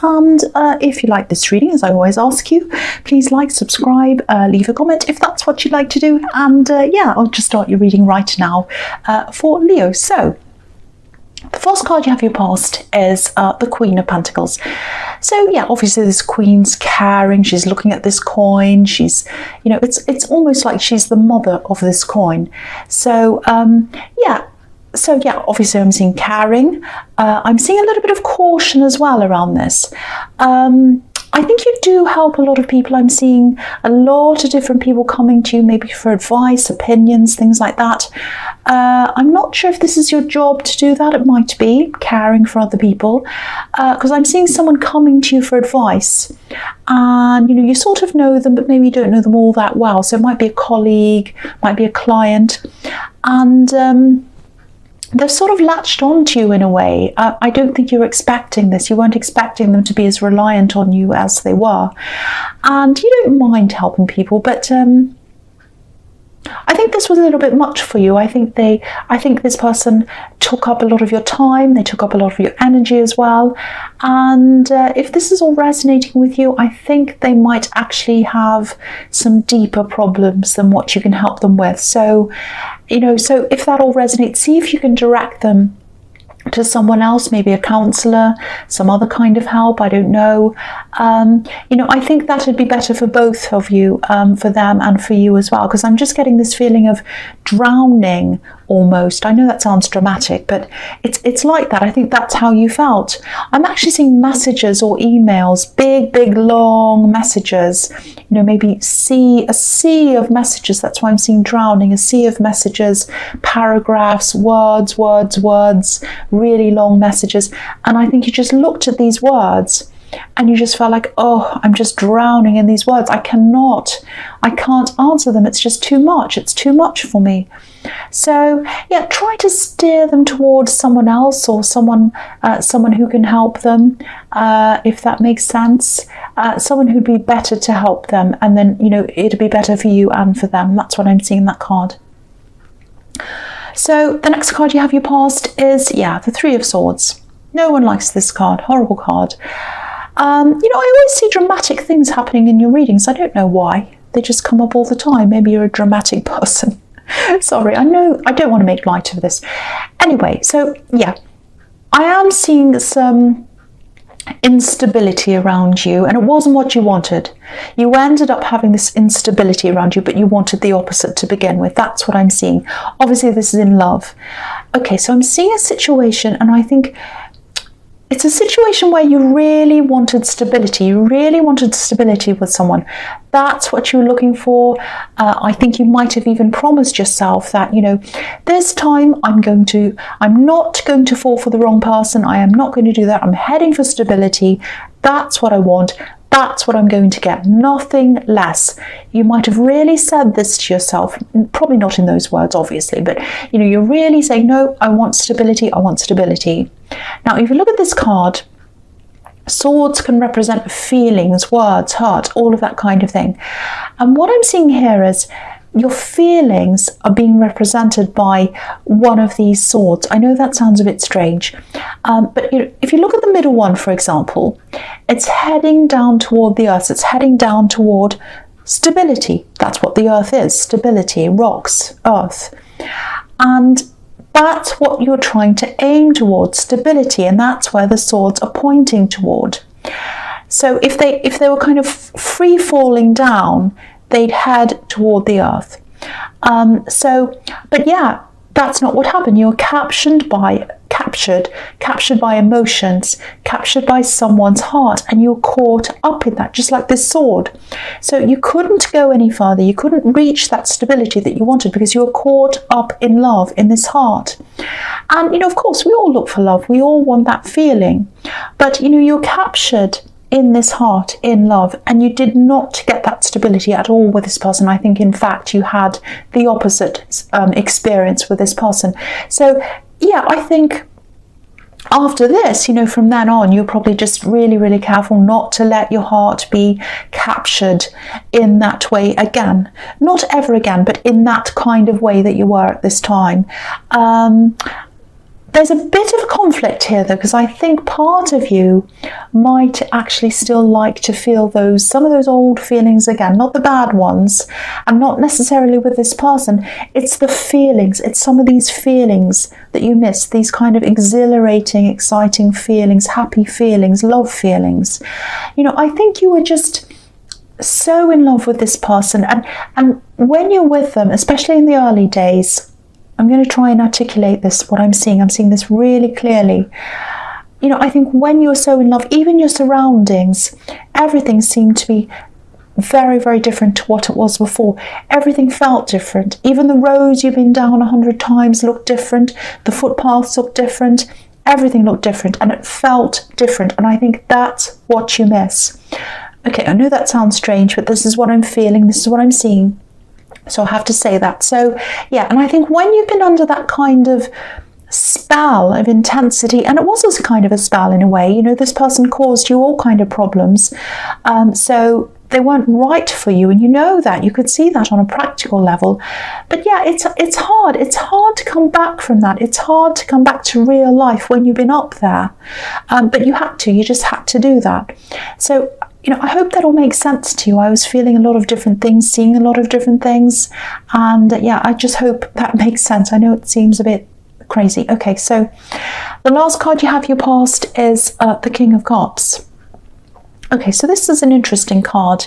And if you like this reading, as I always ask you, please like, subscribe, leave a comment if that's what you'd like to do. And yeah, I'll just start your reading right now for Leo. So the first card you have your past is the Queen of Pentacles. So yeah, obviously this Queen's caring, she's looking at this coin, she's, you know, it's almost like she's the mother of this coin. So yeah, obviously I'm seeing caring. I'm seeing a little bit of caution as well around this. I think you do help a lot of people. I'm seeing a lot of different people coming to you, maybe for advice, opinions, things like that. I'm not sure if this is your job to do that. It might be caring for other people, because I'm seeing someone coming to you for advice, and you know, you sort of know them, but maybe you don't know them all that well. So it might be a colleague, might be a client, and they've sort of latched onto you in a way. I don't think you're expecting this. You weren't expecting them to be as reliant on you as they were. And you don't mind helping people, but I think this was a little bit much for you. I think this person took up a lot of your time. They took up a lot of your energy as well. And if this is all resonating with you, I think they might actually have some deeper problems than what you can help them with. So, you know, so if that all resonates, see if you can direct them to someone else, maybe a counselor, some other kind of help, I don't know. You know, I think that would be better for both of you, for them and for you as well, because I'm just getting this feeling of drowning almost. I know that sounds dramatic, but it's like that. I think that's how you felt. I'm actually seeing messages or emails, big long messages, you know, maybe a sea of messages. That's why I'm seeing drowning, a sea of messages, paragraphs, words, really long messages. And I think you just looked at these words and you just felt like, oh, I'm just drowning in these words. I can't answer them. It's just too much. It's too much for me. So yeah, try to steer them towards someone else, or someone who can help them, if that makes sense. Someone who'd be better to help them, and then, you know, it'd be better for you and for them. That's what I'm seeing in that card. So the next card you have your past is, yeah, the Three of Swords. No one likes this card. Horrible card. You know, I always see dramatic things happening in your readings. I don't know why. They just come up all the time. Maybe you're a dramatic person. Sorry, I know I don't want to make light of this. Anyway, so yeah, I am seeing some instability around you, and it wasn't what you wanted. You ended up having this instability around you, but you wanted the opposite to begin with. That's what I'm seeing. Obviously, this is in love. Okay, so I'm seeing a situation, and I think it's a situation where you really wanted stability. You really wanted stability with someone. That's what you were looking for. I think you might have even promised yourself that, you know, this time I'm not going to fall for the wrong person. I am not going to do that. I'm heading for stability. That's what I want. That's what I'm going to get, nothing less. You might have really said this to yourself, probably not in those words, obviously, but you know, you're really saying, no, I want stability, I want stability. Now, if you look at this card, swords can represent feelings, words, hurt, all of that kind of thing. And what I'm seeing here is your feelings are being represented by one of these swords. I know that sounds a bit strange, but you know, if you look at the middle one, for example, it's heading down toward the earth. It's heading down toward stability. That's what the earth is, stability, rocks, earth. And that's what you're trying to aim towards, stability, and that's where the swords are pointing toward. So if they were kind of free falling down, they'd head toward the earth. But yeah, that's not what happened. You were captured by emotions, captured by someone's heart, and you were caught up in that, just like this sword. So you couldn't go any further. You couldn't reach that stability that you wanted because you were caught up in love, in this heart. And, you know, of course, we all look for love. We all want that feeling. But, you know, you're captured in this heart, in love, and you did not get that stability at all with this person. I think, in fact, you had the opposite experience with this person. So, yeah, I think after this, you know, from then on, you're probably just really, really careful not to let your heart be captured in that way again. Not ever again, but in that kind of way that you were at this time. There's a bit of a conflict here though, because I think part of you might actually still like to feel some of those old feelings again, not the bad ones, and not necessarily with this person. It's the feelings, it's some of these feelings that you miss, these kind of exhilarating, exciting feelings, happy feelings, love feelings. You know, I think you were just so in love with this person, and when you're with them, especially in the early days, I'm going to try and articulate this, what I'm seeing this really clearly. You know, I think when you're so in love, even your surroundings, everything seemed to be very, very different to what it was before. Everything felt different. Even the roads you've been down 100 times looked different. The footpaths looked different. Everything looked different, and it felt different. And I think that's what you miss. Okay, I know that sounds strange, but this is what I'm feeling. This is what I'm seeing. So I have to say that. So yeah, and I think when you've been under that kind of spell of intensity, and it was also kind of a spell in a way, you know, this person caused you all kind of problems. So they weren't right for you, and you know that. You could see that on a practical level. But yeah, it's hard. It's hard to come back from that. It's hard to come back to real life when you've been up there. But you just had to do that. So you know, I hope that all makes sense to you. I was feeling a lot of different things, seeing a lot of different things. And yeah, I just hope that makes sense. I know it seems a bit crazy. Okay, so the last card you have your past is the King of Cups. Okay, so this is an interesting card.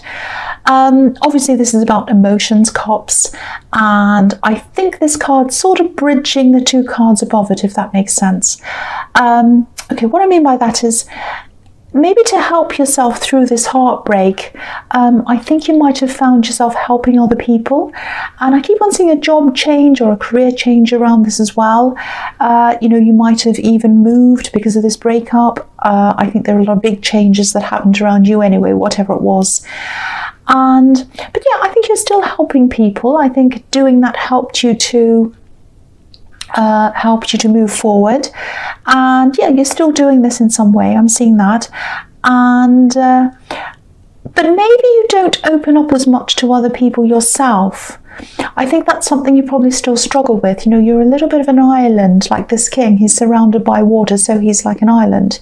Obviously, this is about emotions, cups. And I think this card's sort of bridging the two cards above it, if that makes sense. Okay, what I mean by that is, maybe to help yourself through this heartbreak, I think you might have found yourself helping other people. And I keep on seeing a job change or a career change around this as well. You know, you might have even moved because of this breakup. I think there are a lot of big changes that happened around you anyway, whatever it was. But yeah, I think you're still helping people. I think doing that helped you to move forward, and yeah, you're still doing this in some way. I'm seeing that, and but maybe you don't open up as much to other people yourself. I think that's something you probably still struggle with. You know, you're a little bit of an island, like this king. He's surrounded by water, so he's like an island.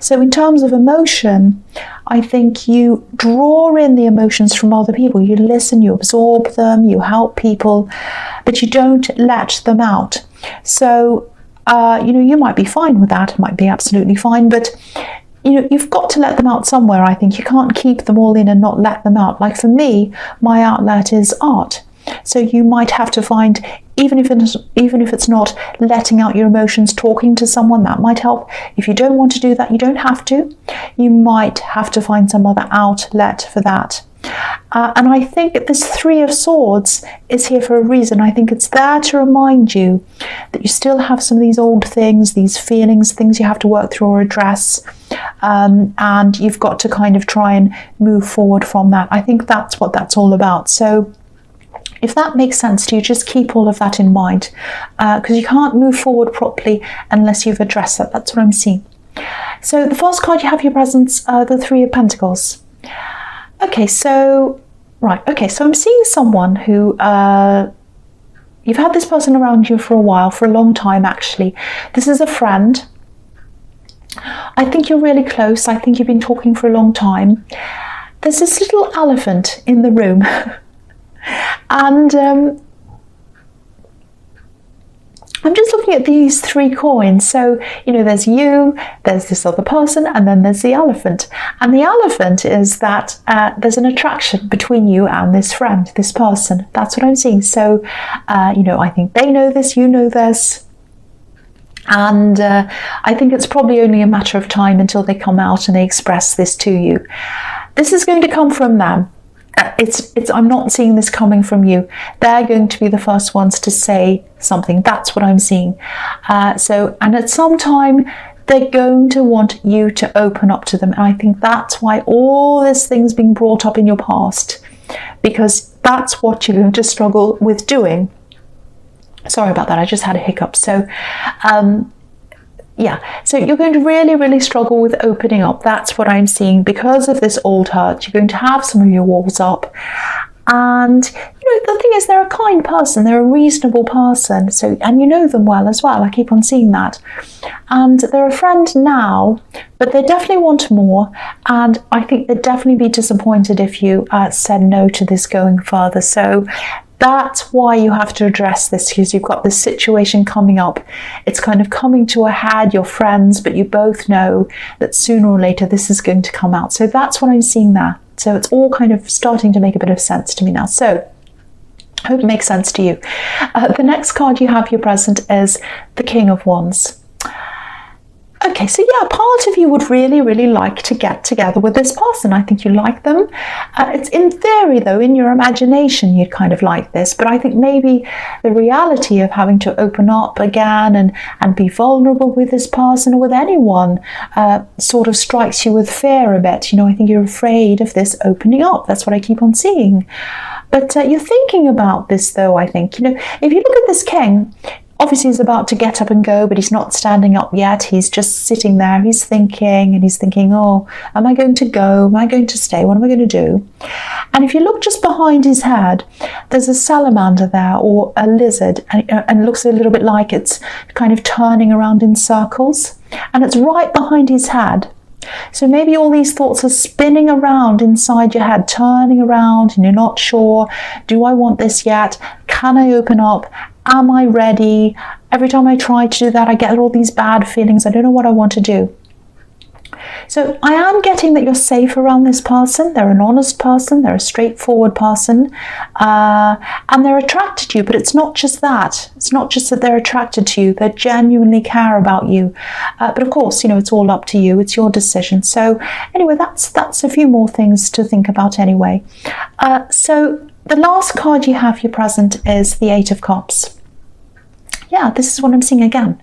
So in terms of emotion, I think you draw in the emotions from other people. You listen, you absorb them, you help people, but you don't let them out. So, you know, you might be fine with that. It might be absolutely fine, but you know, you've got to let them out somewhere. I think you can't keep them all in and not let them out. Like for me, my outlet is art. So you might have to find, even if it's not letting out your emotions, talking to someone, that might help. If you don't want to do that, you don't have to. You might have to find some other outlet for that. And I think this Three of Swords is here for a reason. I think it's there to remind you that you still have some of these old things, these feelings, things you have to work through or address. And you've got to kind of try and move forward from that. I think that's what that's all about. So if that makes sense to you, just keep all of that in mind, because you can't move forward properly unless you've addressed that. That's what I'm seeing. So the first card you have your presence, the Three of Pentacles. Okay, so I'm seeing someone who you've had this person around you for a while, for a long time actually. This is a friend. I think you're really close. I think you've been talking for a long time. There's this little elephant in the room. And I'm just looking at these three coins. So, you know, there's you, there's this other person, and then there's the elephant. And the elephant is that there's an attraction between you and this friend, this person. That's what I'm seeing. So, you know, I think they know this, you know this. And I think it's probably only a matter of time until they come out and they express this to you. This is going to come from them. I'm not seeing this coming from you. They're going to be the first ones to say something. That's what I'm seeing. And at some time, they're going to want you to open up to them. And I think that's why all this thing's being brought up in your past, because that's what you're going to struggle with doing. Sorry about that. I just had a hiccup. So, yeah, so you're going to really, really struggle with opening up. That's what I'm seeing because of this old hurt. You're going to have some of your walls up. And the thing is, they're a kind person, they're a reasonable person, so, and you know them well as well. I keep on seeing that. And they're a friend now, but they definitely want more, and I think they'd definitely be disappointed if you said no to this going further. So that's why you have to address this, because you've got this situation coming up. It's kind of coming to a head, you're friends, but you both know that sooner or later this is going to come out. So that's what I'm seeing there. So it's all kind of starting to make a bit of sense to me now. So I hope it makes sense to you. The next card you have here present is the King of Wands. Okay, so yeah, part of you would really, really like to get together with this person. I think you like them. It's in theory, though, in your imagination, you'd kind of like this. But I think maybe the reality of having to open up again and be vulnerable with this person or with anyone sort of strikes you with fear a bit. I think you're afraid of this opening up. That's what I keep on seeing. But you're thinking about this, though, I think. If you look at this king, obviously he's about to get up and go, but he's not standing up yet. He's just sitting there. He's thinking, oh, am I going to go? Am I going to stay? What am I going to do? And if you look just behind his head, there's a salamander there, or a lizard, and it looks a little bit like it's kind of turning around in circles. And it's right behind his head. So maybe all these thoughts are spinning around inside your head, turning around, and you're not sure, do I want this yet? Can I open up? Am I ready? Every time I try to do that, I get all these bad feelings. I don't know what I want to do. So I am getting that you're safe around this person. They're an honest person. They're a straightforward person. And they're attracted to you. But it's not just that. It's not just that they're attracted to you. They genuinely care about you. But of course, it's all up to you. It's your decision. So anyway, that's a few more things to think about anyway. So the last card you have here present is the Eight of Cups. Yeah, this is what I'm seeing again.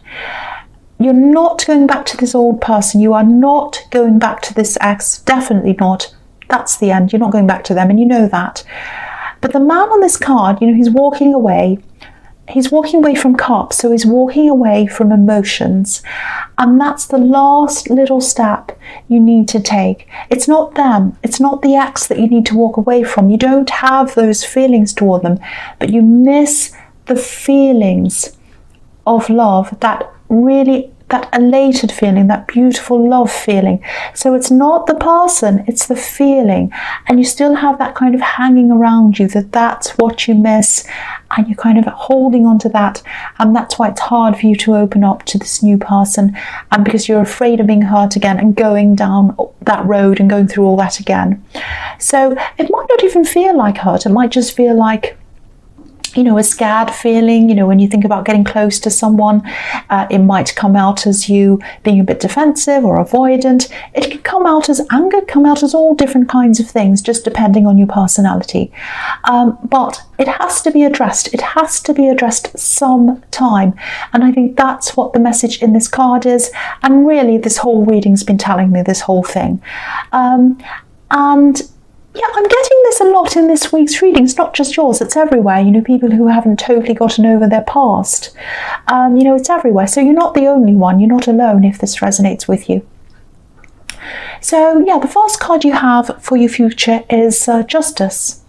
You're not going back to this old person. You are not going back to this ex. Definitely not. That's the end. You're not going back to them, and you know that. But the man on this card, he's walking away. He's walking away from cups, so he's walking away from emotions. And that's the last little step you need to take. It's not them. It's not the ex that you need to walk away from. You don't have those feelings toward them, but you miss the feelings of love, that elated feeling, that beautiful love feeling. So it's not the person, it's the feeling. And you still have that kind of hanging around you, that's what you miss. And you're kind of holding on to that. And that's why it's hard for you to open up to this new person. And because you're afraid of being hurt again and going down that road and going through all that again. So it might not even feel like hurt. It might just feel like, a scared feeling. When you think about getting close to someone, it might come out as you being a bit defensive or avoidant. It can come out as anger, come out as all different kinds of things, just depending on your personality. But it has to be addressed. It has to be addressed sometime. And I think that's what the message in this card is. And really, this whole reading's been telling me this whole thing. And yeah, I'm getting this a lot in this week's reading. It's not just yours, it's everywhere. People who haven't totally gotten over their past. It's everywhere. So you're not the only one. You're not alone if this resonates with you. So yeah, the first card you have for your future is Justice.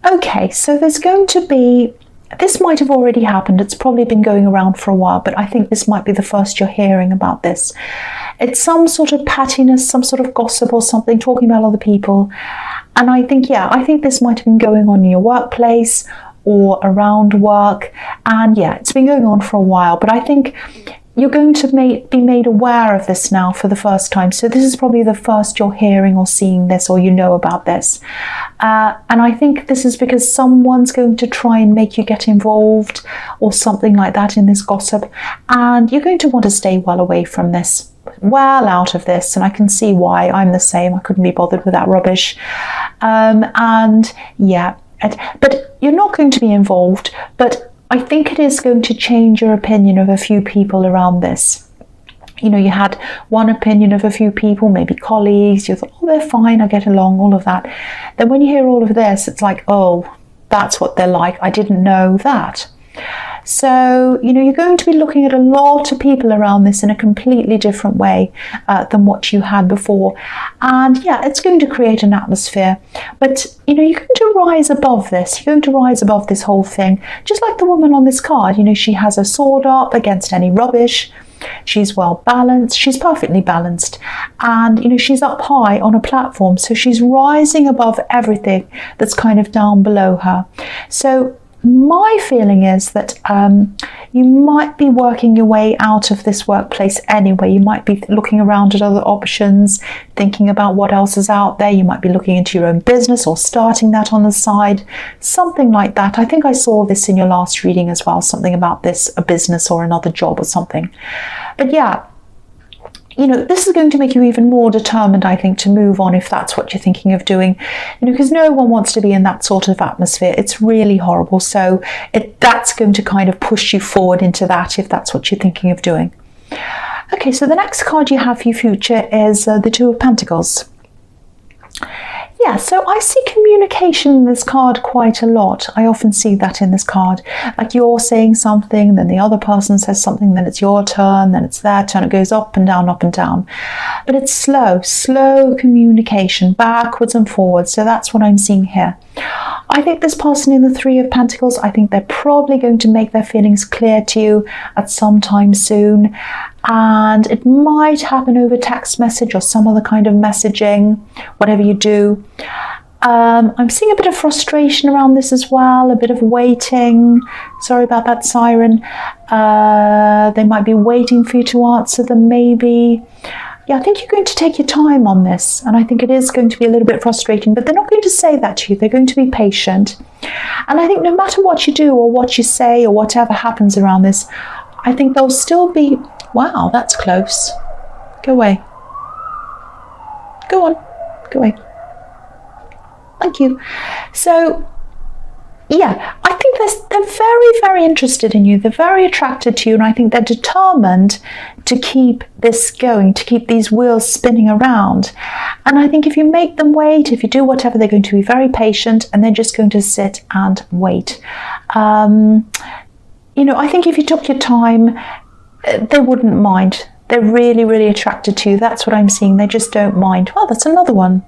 Okay, so there's going to be, this might have already happened. It's probably been going around for a while, but I think this might be the first you're hearing about this. It's some sort of pettiness, some sort of gossip or something, talking about other people. And I think this might have been going on in your workplace or around work. And yeah, it's been going on for a while, but I think you're going to be made aware of this now for the first time. So this is probably the first you're hearing or seeing this, or about this. And I think this is because someone's going to try and make you get involved or something like that in this gossip. And you're going to want to stay well away from this, well out of this. And I can see why. I'm the same. I couldn't be bothered with that rubbish. And yeah, but you're not going to be involved. But I think it is going to change your opinion of a few people around this. You had one opinion of a few people, maybe colleagues. You thought, oh, they're fine, I get along, all of that. Then when you hear all of this, it's like, oh, that's what they're like. I didn't know that. So, you're going to be looking at a lot of people around this in a completely different way than what you had before. And yeah, it's going to create an atmosphere. But, you're going to to rise above this. You're going to rise above this whole thing. Just like the woman on this card, you know, she has her sword up against any rubbish. She's well balanced. She's perfectly balanced. And, you know, she's up high on a platform. So she's rising above everything that's kind of down below her. So my feeling is that you might be working your way out of this workplace anyway. You might be looking around at other options, thinking about what else is out there. You might be looking into your own business or starting that on the side, something like that. I think I saw this in your last reading as well, something about this, a business or another job or something. But yeah, you know, this is going to make you even more determined, I think, to move on if that's what you're thinking of doing, you know, because no one wants to be in that sort of atmosphere. It's really horrible. So that's going to kind of push you forward into that if that's what you're thinking of doing. Okay, so the next card you have for your future is the Two of Pentacles. Yeah, so I see communication in this card quite a lot. I often see that in this card. Like you're saying something, then the other person says something, then it's your turn, then it's their turn. It goes up and down, up and down. But it's slow communication, backwards and forwards. So that's what I'm seeing here. I think this person in the Three of Pentacles, I think they're probably going to make their feelings clear to you at some time soon. And it might happen over text message or some other kind of messaging, whatever you do. I'm seeing a bit of frustration around this as well, a bit of waiting. Sorry about that, siren. They might be waiting for you to answer them, maybe. Yeah, I think you're going to take your time on this, and I think it is going to be a little bit frustrating, but they're not going to say that to you. They're going to be patient. And I think no matter what you do or what you say or whatever happens around this, I think they'll still be, wow, that's close. Go away. Go on. Go away. Thank you. So, yeah, I think they're very, very interested in you. They're very attracted to you, and I think they're determined to keep this going, to keep these wheels spinning around. And I think if you make them wait, if you do whatever, they're going to be very patient, and they're just going to sit and wait. You know, I think if you took your time, they wouldn't mind. They're really, really attracted to you. That's what I'm seeing. They just don't mind. Well, that's another one.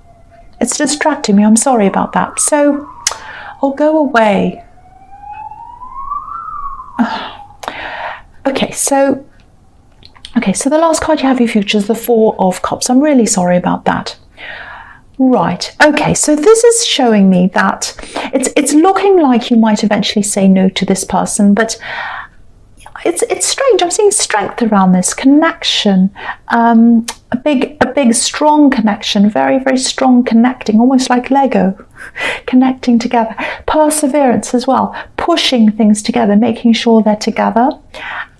It's distracting me. I'm sorry about that. So I'll go away. Okay, so the last card you have your future is the Four of Cups. I'm really sorry about that. Right, okay, so this is showing me that it's looking like you might eventually say no to this person, but it's strange. I'm seeing strength around this connection, a big strong connection, very, very strong connecting, almost like Lego, connecting together. Perseverance as well, pushing things together, making sure they're together.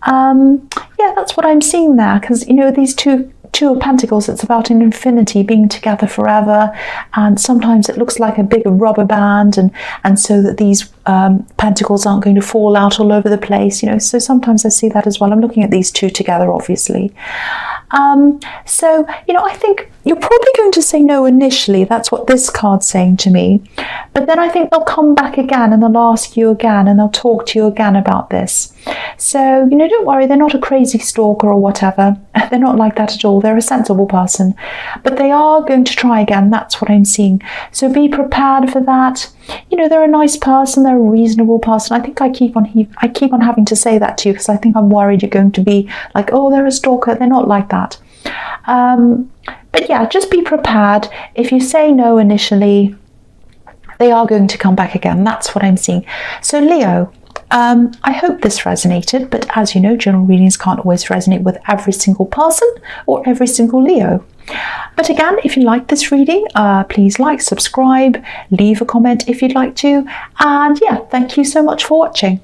Yeah, that's what I'm seeing there, because, you know, these Two of Pentacles, it's about an infinity, being together forever, and sometimes it looks like a big rubber band, and so that these pentacles aren't going to fall out all over the place, you know. So sometimes I see that as well. I'm looking at these two together, obviously. So, you know, I think you're probably going to say no initially. That's what this card's saying to me. But then I think they'll come back again and they'll ask you again and they'll talk to you again about this. So, you know, don't worry, they're not a crazy stalker or whatever. They're not like that at all. They're a sensible person. But they are going to try again. That's what I'm seeing. So be prepared for that. You know, they're a nice person. They're a reasonable person. I think I keep on having to say that to you because I think I'm worried you're going to be like, oh, they're a stalker. They're not like that. But yeah, just be prepared. If you say no initially, they are going to come back again. That's what I'm seeing. So Leo, I hope this resonated, but as you know, general readings can't always resonate with every single person or every single Leo. But again, if you like this reading, please like, subscribe, leave a comment if you'd like to. And yeah, thank you so much for watching.